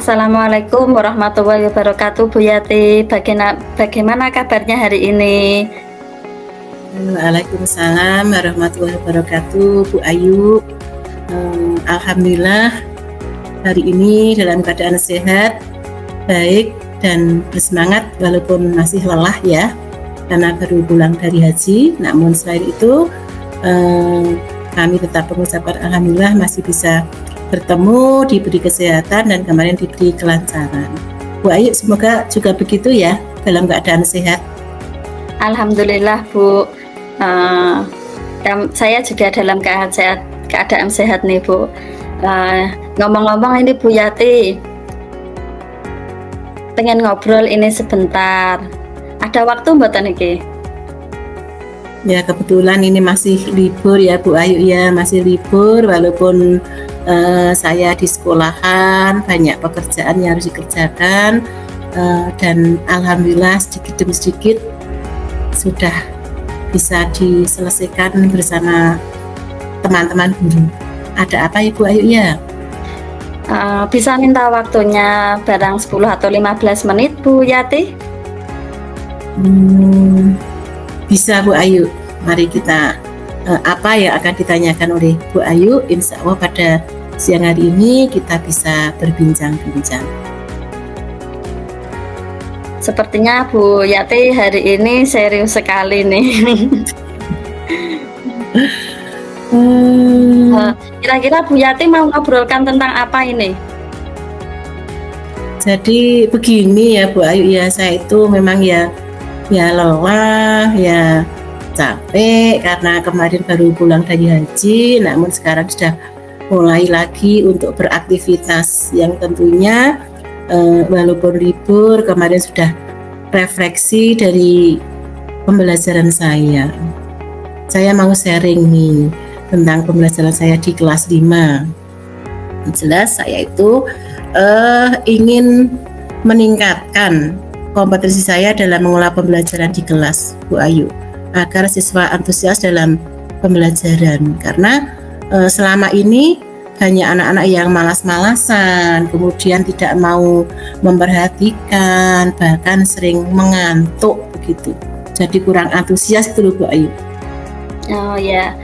Assalamualaikum warahmatullahi wabarakatuh, Bu Yati. Bagaimana kabarnya hari ini? Waalaikumsalam warahmatullahi wabarakatuh, Bu Ayu. Alhamdulillah hari ini dalam keadaan sehat, baik dan bersemangat walaupun masih lelah ya, karena baru pulang dari haji. Namun selain itu kami tetap mengucapkan alhamdulillah masih bisa bertemu, diberi kesehatan dan kemarin diberi kelancaran. Bu Ayu semoga juga begitu ya, dalam keadaan sehat. Alhamdulillah, Bu. Saya juga dalam keadaan sehat nih, Bu. Ngomong-ngomong ini Bu Yati, pengen ngobrol ini sebentar. Ada waktu mboten iki? Ya kebetulan ini masih libur ya Bu Ayu ya, masih libur walaupun saya di sekolahan banyak pekerjaan yang harus dikerjakan, dan alhamdulillah sedikit demi sedikit sudah bisa diselesaikan bersama teman-teman guru. Ada apa Ibu Ayu ya? Bisa minta waktunya barang 10 atau 15 menit Bu Yati? Bisa Bu Ayu, mari kita apa yang akan ditanyakan oleh Bu Ayu, insya Allah pada siang hari ini kita bisa berbincang-bincang. Sepertinya Bu Yati hari ini serius sekali nih. Kira-kira Bu Yati mau ngobrolkan tentang apa ini? Jadi begini ya Bu Ayu ya, saya itu memang ya lelah, ya capek karena kemarin baru pulang dari haji, namun sekarang sudah mulai lagi untuk beraktivitas yang tentunya walaupun libur kemarin sudah refleksi dari pembelajaran saya. Saya mau sharing nih tentang pembelajaran saya di kelas 5. Jelas saya itu ingin meningkatkan kompetensi saya dalam mengelola pembelajaran di kelas Bu Ayu, agar siswa antusias dalam pembelajaran, karena selama ini banyak anak-anak yang malas-malasan, kemudian tidak mau memperhatikan, bahkan sering mengantuk begitu. Jadi kurang antusias itu loh Bu Ayu. Oh ya,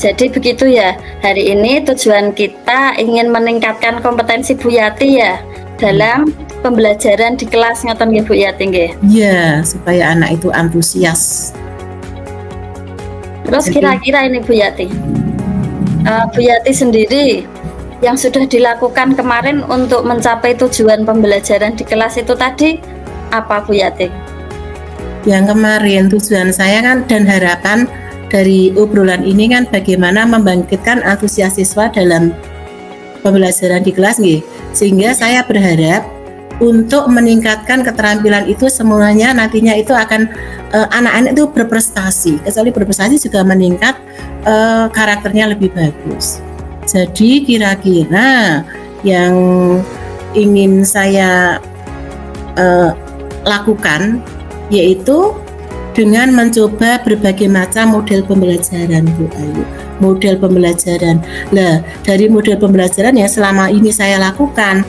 jadi begitu ya. Hari ini tujuan kita ingin meningkatkan kompetensi Bu Yati ya dalam pembelajaran di kelas, ngoten nggih Bu Yati nggih? Iya, supaya anak itu antusias. Terus kira-kira ini Bu Yati, Bu Yati sendiri yang sudah dilakukan kemarin untuk mencapai tujuan pembelajaran di kelas itu tadi apa Bu Yati? Yang kemarin tujuan saya kan dan harapan dari obrolan ini kan bagaimana membangkitkan antusias siswa dalam pembelajaran di kelas nggih. Sehingga saya berharap untuk meningkatkan keterampilan itu semuanya nantinya itu akan anak-anak itu berprestasi. Kecuali berprestasi juga meningkat karakternya lebih bagus. Jadi kira-kira yang ingin saya lakukan yaitu dengan mencoba berbagai macam model pembelajaran Bu Ayu. Model pembelajaran. Lah, dari model pembelajaran yang selama ini saya lakukan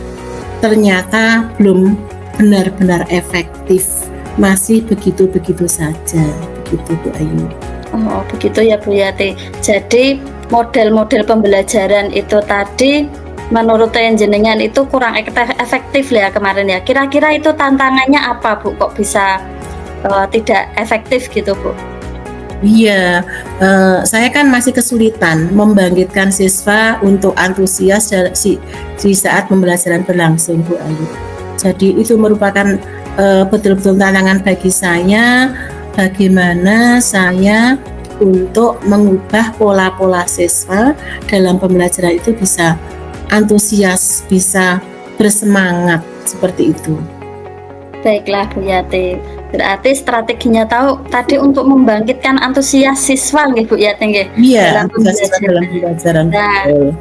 ternyata belum benar-benar efektif. Masih begitu-begitu saja. Begitu Bu Ayu. Oh, begitu ya Bu Yati. Jadi model-model pembelajaran itu tadi menurut jenengan itu kurang efektif ya kemarin ya. Kira-kira itu tantangannya apa Bu? Kok bisa tidak efektif gitu Bu? Iya, saya kan masih kesulitan membangkitkan siswa untuk antusias di saat pembelajaran berlangsung Bu Ayu. Jadi itu merupakan betul-betul tantangan bagi saya, bagaimana saya untuk mengubah pola-pola siswa dalam pembelajaran itu bisa antusias, bisa bersemangat seperti itu. Baiklah Bu Yati, berarti strateginya tadi untuk membangkitkan antusias siswa nggih Bu Yati nggih? Iya, dalam pembelajaran. Nah,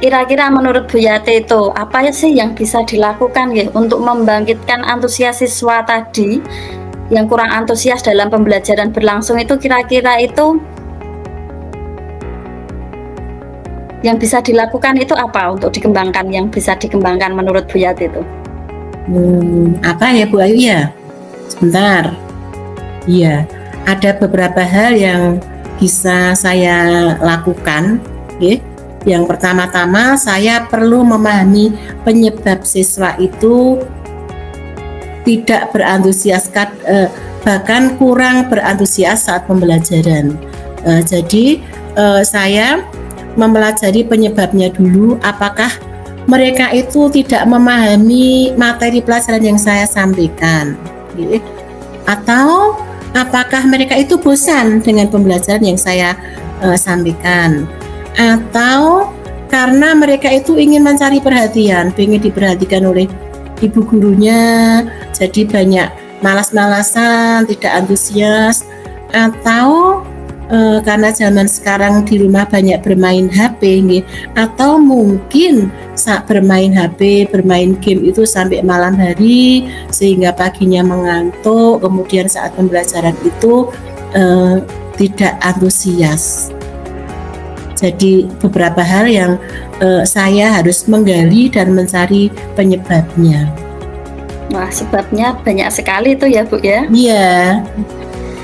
kira-kira menurut Bu Yati itu apa sih yang bisa dilakukan nggih untuk membangkitkan antusias siswa tadi yang kurang antusias dalam pembelajaran berlangsung itu, kira-kira itu yang bisa dilakukan itu apa untuk dikembangkan, yang bisa dikembangkan menurut Bu Yati itu? Apa ya Bu Ayu ya? Sebentar. Iya, ada beberapa hal yang bisa saya lakukan. Ya. Yang pertama-tama saya perlu memahami penyebab siswa itu tidak berantusiaskan, bahkan kurang berantusias saat pembelajaran. Jadi saya mempelajari penyebabnya dulu, apakah mereka itu tidak memahami materi pelajaran yang saya sampaikan, atau apakah mereka itu bosan dengan pembelajaran yang saya sampaikan, atau karena mereka itu ingin mencari perhatian, ingin diperhatikan oleh ibu gurunya, jadi banyak malas-malasan, tidak antusias, atau karena zaman sekarang di rumah banyak bermain HP, atau mungkin saat bermain HP, bermain game itu sampai malam hari sehingga paginya mengantuk, kemudian saat pembelajaran itu tidak antusias. Jadi beberapa hal yang saya harus menggali dan mencari penyebabnya. Wah, sebabnya banyak sekali itu ya Bu ya. Iya.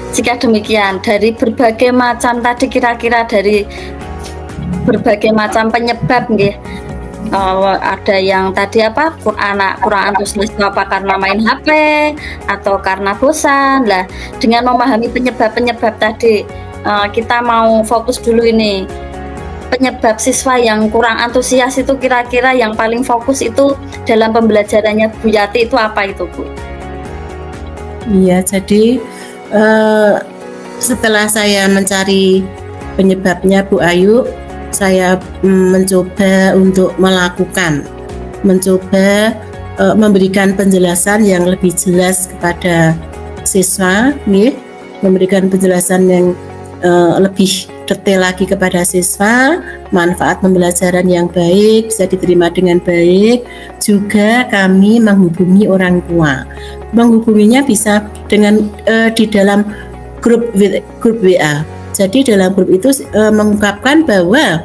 Jika demikian, dari berbagai macam tadi, kira-kira dari berbagai macam penyebab nggih, ada yang tadi apa, anak kurang antusias apa karena main HP atau karena bosan. Lah, dengan memahami penyebab-penyebab tadi, kita mau fokus dulu ini. Penyebab siswa yang kurang antusias itu kira-kira yang paling fokus itu dalam pembelajarannya Bu Yati itu apa itu Bu? Iya, jadi setelah saya mencari penyebabnya Bu Ayu, saya mencoba untuk mencoba memberikan penjelasan yang lebih jelas kepada siswa, memberikan penjelasan yang lebih detail lagi kepada siswa, manfaat pembelajaran yang baik bisa diterima dengan baik. Juga kami menghubungi orang tua. Menghubunginya bisa dengan di dalam grup WA. Jadi dalam grup itu mengungkapkan bahwa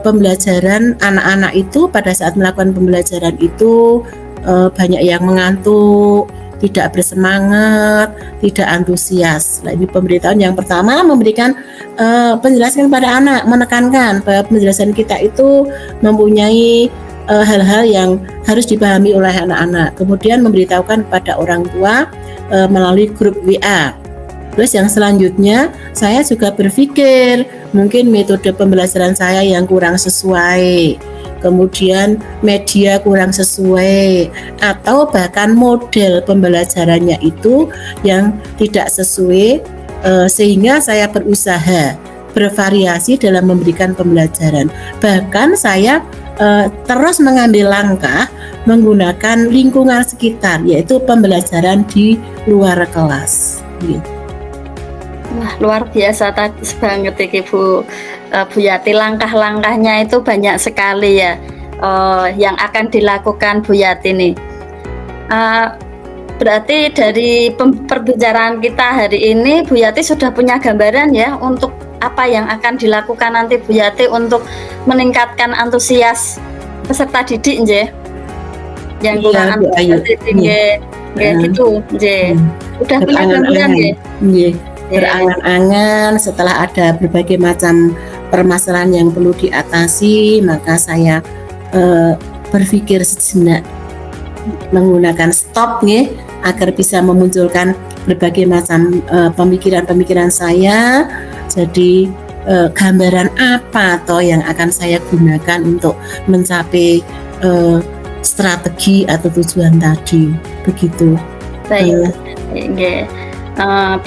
pembelajaran anak-anak itu pada saat melakukan pembelajaran itu banyak yang mengantuk, tidak bersemangat, tidak antusias. Nah, ini pemberitahuan yang pertama, memberikan penjelasan kepada anak, menekankan bahwa penjelasan kita itu mempunyai hal-hal yang harus dipahami oleh anak-anak. Kemudian memberitahukan kepada orang tua melalui grup WA. Terus yang selanjutnya, saya juga berpikir mungkin metode pembelajaran saya yang kurang sesuai, kemudian media kurang sesuai, atau bahkan model pembelajarannya itu yang tidak sesuai, sehingga saya berusaha bervariasi dalam memberikan pembelajaran. Bahkan saya terus mengambil langkah menggunakan lingkungan sekitar, yaitu pembelajaran di luar kelas. Wah, luar biasa tadi banget iki Bu Yati, langkah-langkahnya itu banyak sekali ya yang akan dilakukan Bu Yati nih. Berarti dari perbincangan kita hari ini Bu Yati sudah punya gambaran ya untuk apa yang akan dilakukan nanti Bu Yati untuk meningkatkan antusias peserta didik nggih. Yang kurang antusias nggih gitu nggih. Udah punya gambaran nggih. Berangan-angan setelah ada berbagai macam permasalahan yang perlu diatasi, maka saya berpikir sejenak menggunakan stop agar bisa memunculkan berbagai macam pemikiran-pemikiran saya. Jadi gambaran apa toh yang akan saya gunakan untuk mencapai strategi atau tujuan tadi, begitu. Baik.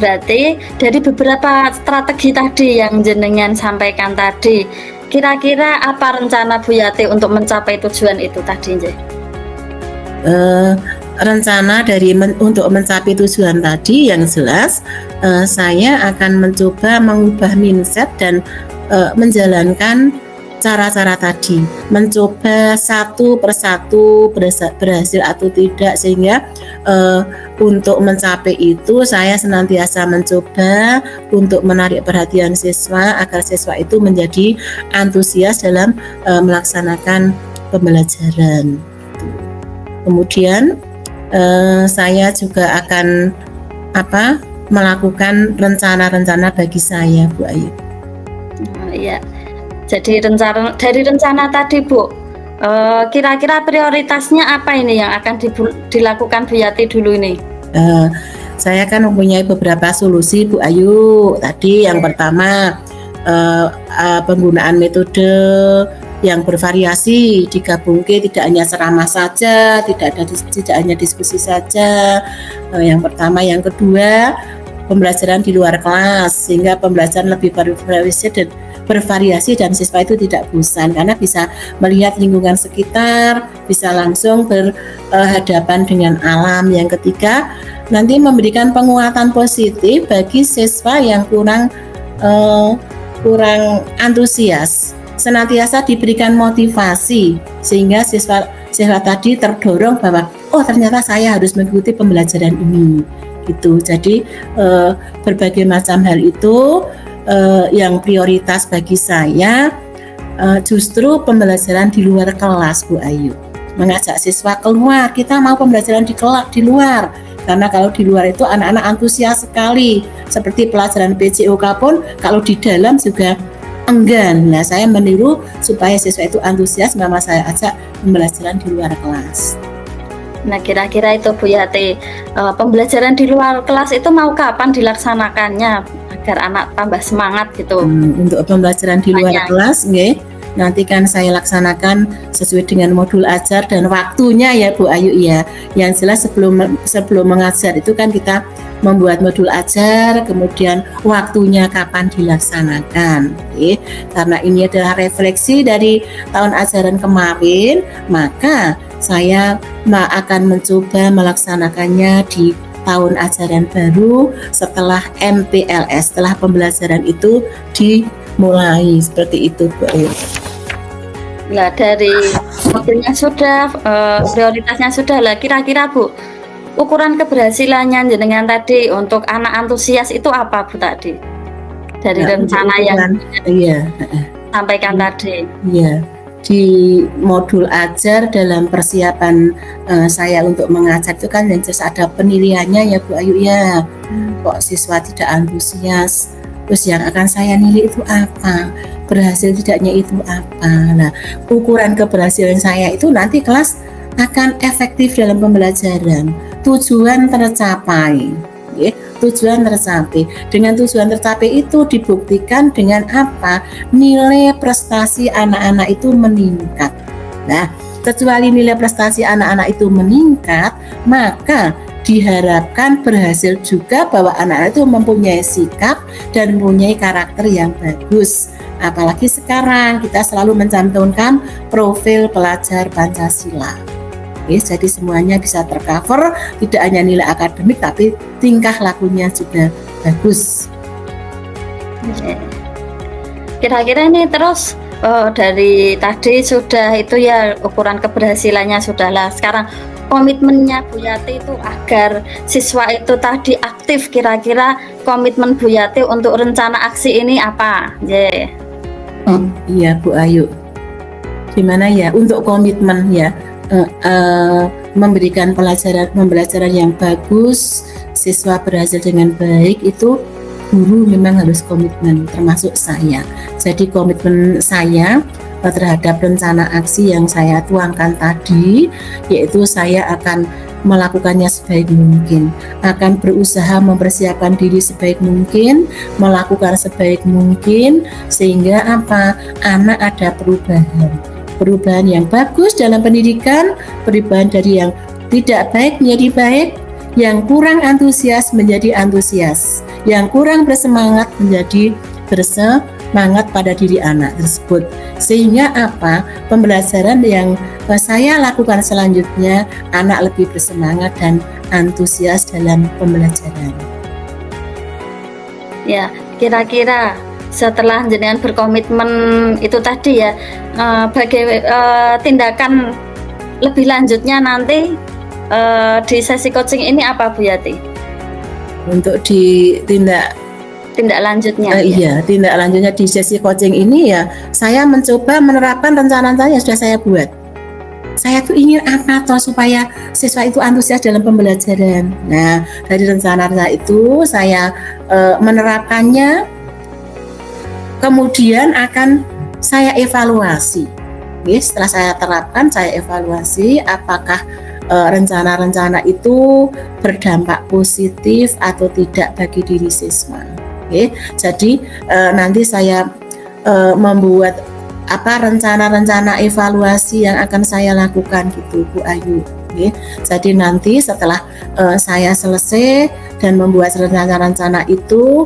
Berarti dari beberapa strategi tadi yang jenengan sampaikan tadi, kira-kira apa rencana Bu Yati untuk mencapai tujuan itu tadi? Rencana untuk mencapai tujuan tadi yang jelas, saya akan mencoba mengubah mindset dan menjalankan cara-cara tadi, mencoba satu persatu berhasil atau tidak, sehingga untuk mencapai itu saya senantiasa mencoba untuk menarik perhatian siswa agar siswa itu menjadi antusias dalam melaksanakan pembelajaran. Kemudian saya juga akan melakukan rencana-rencana bagi saya, Bu Ayu. Iya. Jadi dari rencana tadi, Bu, kira-kira prioritasnya apa ini yang akan dilakukan Bu Yati dulu ini? Saya kan mempunyai beberapa solusi, Bu Ayu. Tadi yang pertama penggunaan metode yang bervariasi, digabungkan, tidak hanya ceramah saja, tidak hanya diskusi saja. Yang pertama, yang kedua, pembelajaran di luar kelas sehingga pembelajaran lebih bervariasi dan siswa itu tidak bosan karena bisa melihat lingkungan sekitar, bisa langsung berhadapan dengan alam. Yang ketiga, nanti memberikan penguatan positif bagi siswa yang kurang antusias, senantiasa diberikan motivasi sehingga siswa tadi terdorong bahwa ternyata saya harus mengikuti pembelajaran ini gitu. Jadi berbagai macam hal itu yang prioritas bagi saya justru pembelajaran di luar kelas, Bu Ayu. Mengajak siswa keluar, kita mau pembelajaran di luar. Karena kalau di luar itu anak-anak antusias sekali. Seperti pelajaran PJOK pun kalau di dalam juga enggan. Nah, saya meniru supaya siswa itu antusias, maka saya ajak pembelajaran di luar kelas. Nah, kira-kira itu Bu Yati, pembelajaran di luar kelas itu mau kapan dilaksanakannya agar anak tambah semangat gitu? Untuk pembelajaran di luar kelas, nanti kan saya laksanakan sesuai dengan modul ajar dan waktunya ya Bu Ayu ya. Yang jelas sebelum mengajar itu kan kita membuat modul ajar, kemudian waktunya kapan dilaksanakan. Karena ini adalah refleksi dari tahun ajaran kemarin, maka saya akan mencoba melaksanakannya di tahun ajaran baru setelah MPLS, setelah pembelajaran itu dimulai, seperti itu Bu Ayu. Lah dari modelnya sudah, prioritasnya sudah lah. Kira-kira Bu, ukuran keberhasilannya jenengan tadi untuk anak antusias itu apa Bu tadi? Dari rencana yang sampaikan tadi. Iya. Di modul ajar dalam persiapan saya untuk mengajar itu kan yang jelas ada penilaiannya ya Bu Ayu ya. Kok siswa tidak antusias, terus yang akan saya nilai itu apa, berhasil tidaknya itu apa. Nah, ukuran keberhasilan saya itu nanti kelas akan efektif dalam pembelajaran, tujuan tercapai. Tujuan tercapai. Dengan tujuan tercapai itu dibuktikan dengan apa? Nilai prestasi anak-anak itu meningkat. Nah, kecuali nilai prestasi anak-anak itu meningkat, maka diharapkan berhasil juga bahwa anak-anak itu mempunyai sikap dan mempunyai karakter yang bagus. Apalagi sekarang kita selalu mencantumkan profil pelajar Pancasila. Jadi semuanya bisa tercover, tidak hanya nilai akademik tapi tingkah lakunya juga bagus. Kira-kira ini terus dari tadi sudah itu ya ukuran keberhasilannya sudahlah. Sekarang komitmennya Bu Yati itu agar siswa itu tadi aktif, kira-kira komitmen Bu Yati untuk rencana aksi ini apa? Iya Bu Ayu, gimana ya untuk komitmen ya? Memberikan pembelajaran yang bagus, siswa berhasil dengan baik, itu guru memang harus komitmen, termasuk saya. Jadi komitmen saya terhadap rencana aksi yang saya tuangkan tadi, yaitu saya akan melakukannya sebaik mungkin, akan berusaha mempersiapkan diri sebaik mungkin, melakukan sebaik mungkin, sehingga anak ada perubahan yang bagus dalam pendidikan, perubahan dari yang tidak baik menjadi baik, yang kurang antusias menjadi antusias, yang kurang bersemangat menjadi bersemangat pada diri anak tersebut. Sehingga pembelajaran yang saya lakukan selanjutnya, anak lebih bersemangat dan antusias dalam pembelajaran. Ya, kira-kira setelah jenengan berkomitmen itu tadi ya, tindakan lebih lanjutnya nanti di sesi coaching ini apa Bu Yati? Untuk tindak lanjutnya. Tindak lanjutnya di sesi coaching ini ya, saya mencoba menerapkan rencana yang sudah saya buat. saya tuh ingin apa toh supaya siswa itu antusias dalam pembelajaran. Nah, dari rencana itu saya menerapkannya, kemudian akan saya evaluasi. Setelah saya terapkan, saya evaluasi apakah rencana-rencana itu berdampak positif atau tidak bagi diri siswa. Jadi nanti saya membuat rencana-rencana evaluasi yang akan saya lakukan gitu Bu Ayu. Jadi nanti setelah saya selesai dan membuat rencana-rencana itu,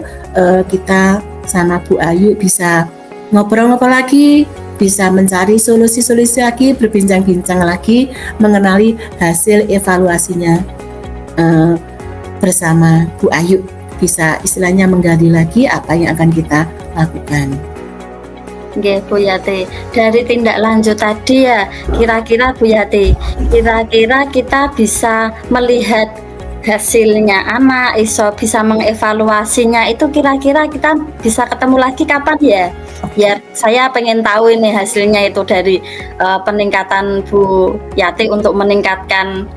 kita sama Bu Ayu bisa ngobrol-ngobrol lagi, bisa mencari solusi-solusi lagi, berbincang-bincang lagi, mengenali hasil evaluasinya bersama Bu Ayu. Bisa istilahnya menggali lagi apa yang akan kita lakukan. Nggih Bu Yati, dari tindak lanjut tadi ya, kira-kira Bu Yati, kira-kira kita bisa melihat hasilnya anak, bisa mengevaluasinya, itu kira-kira kita bisa ketemu lagi kapan ya? Biar saya pengen tahu ini hasilnya itu dari peningkatan Bu Yati untuk meningkatkan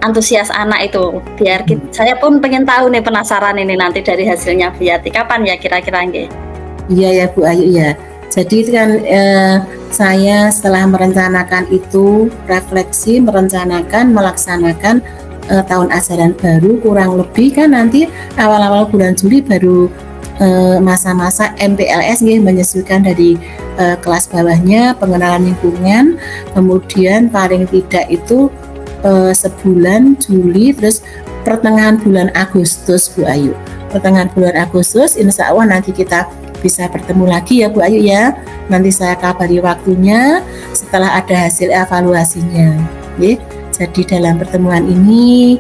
antusias anak itu. Biar saya pun pengen tahu nih, penasaran ini nanti dari hasilnya Bu Yati. Kapan ya kira-kira nggih? Iya ya Bu Ayu ya. Jadi kan saya setelah merencanakan itu, refleksi, merencanakan, melaksanakan tahun ajaran baru, kurang lebih kan nanti awal-awal bulan Juli baru masa-masa MPLS menyesuaikan dari kelas bawahnya, pengenalan lingkungan, kemudian paling tidak itu sebulan Juli, terus pertengahan bulan Agustus Bu Ayu. Pertengahan bulan Agustus insya Allah nanti kita bisa bertemu lagi ya Bu Ayu ya. Nanti saya kabari waktunya setelah ada hasil evaluasinya. Jadi dalam pertemuan ini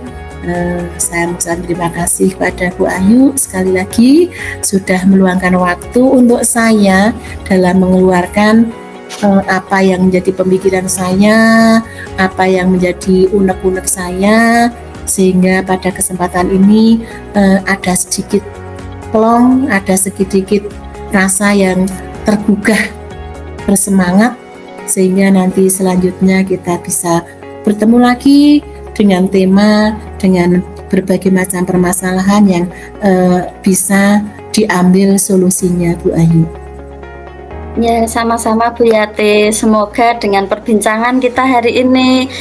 saya mengucapkan terima kasih kepada Bu Ayu sekali lagi sudah meluangkan waktu untuk saya dalam mengeluarkan apa yang menjadi pemikiran saya, apa yang menjadi unek-unek saya, sehingga pada kesempatan ini ada sedikit plong, ada sedikit rasa yang tergugah, bersemangat, sehingga nanti selanjutnya kita bisa bertemu lagi dengan tema, dengan berbagai macam permasalahan yang bisa diambil solusinya Bu Ayu. Ya, sama-sama Bu Yati. Semoga dengan perbincangan kita hari ini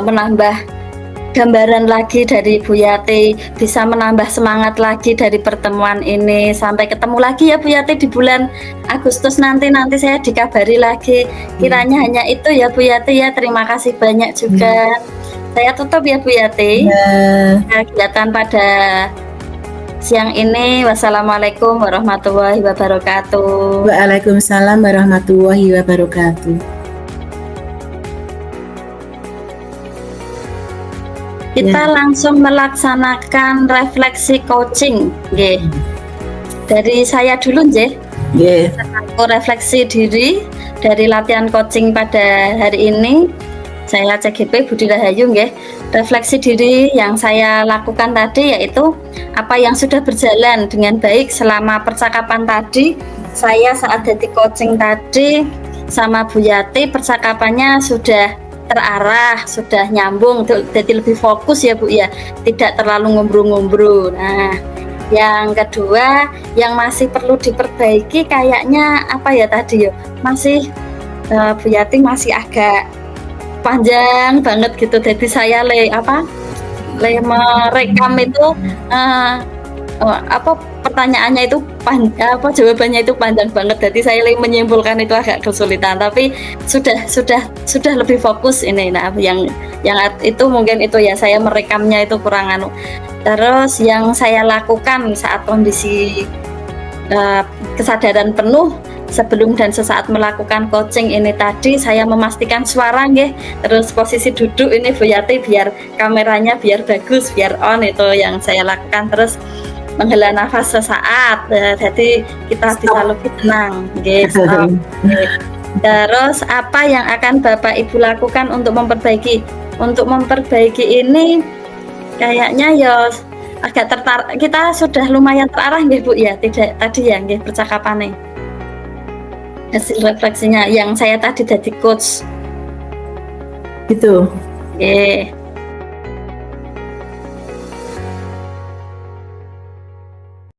menambah gambaran lagi dari Bu Yati, bisa menambah semangat lagi dari pertemuan ini. Sampai ketemu lagi ya Bu Yati di bulan Agustus nanti saya dikabari lagi. Kiranya hanya itu ya Bu Yati ya. Terima kasih banyak juga. Saya tutup ya Bu Yati. Kegiatan pada siang ini. Wassalamualaikum warahmatullahi wabarakatuh. Waalaikumsalam warahmatullahi wabarakatuh. Kita langsung melaksanakan refleksi coaching, nggih. Dari saya dulu, nggih. Nggih. Aku refleksi diri dari latihan coaching pada hari ini. Saya CGP Budi Rahayu, nggih. Refleksi diri yang saya lakukan tadi yaitu apa yang sudah berjalan dengan baik selama percakapan tadi. Saya saat jadi coaching tadi sama Bu Yati, percakapannya sudah terarah, sudah nyambung, jadi lebih fokus ya Bu ya, tidak terlalu ngobrol-ngobrol. Nah, yang kedua yang masih perlu diperbaiki kayaknya apa ya tadi ya, masih Bu Yati masih agak panjang banget gitu, jadi saya merekam itu pertanyaannya itu jawabannya itu panjang banget, jadi saya menyimpulkan itu agak kesulitan, tapi sudah lebih fokus ini. Nah, yang itu mungkin itu ya, saya merekamnya itu kurang Terus yang saya lakukan saat kondisi kesadaran penuh sebelum dan sesaat melakukan coaching ini tadi, saya memastikan suara nggih, terus posisi duduk ini Bu Yati biar kameranya biar bagus, biar on, itu yang saya lakukan. Terus menghela nafas sesaat, jadi kita bisa lebih tenang. Gitu. Terus apa yang akan Bapak Ibu lakukan untuk memperbaiki? Untuk memperbaiki ini kayaknya ya agak tertarik. Kita sudah lumayan terarah nggih Bu ya, tidak tadi ya nggih percakapannya. Hasil refleksinya yang saya tadi jadi coach. gitu. Oke.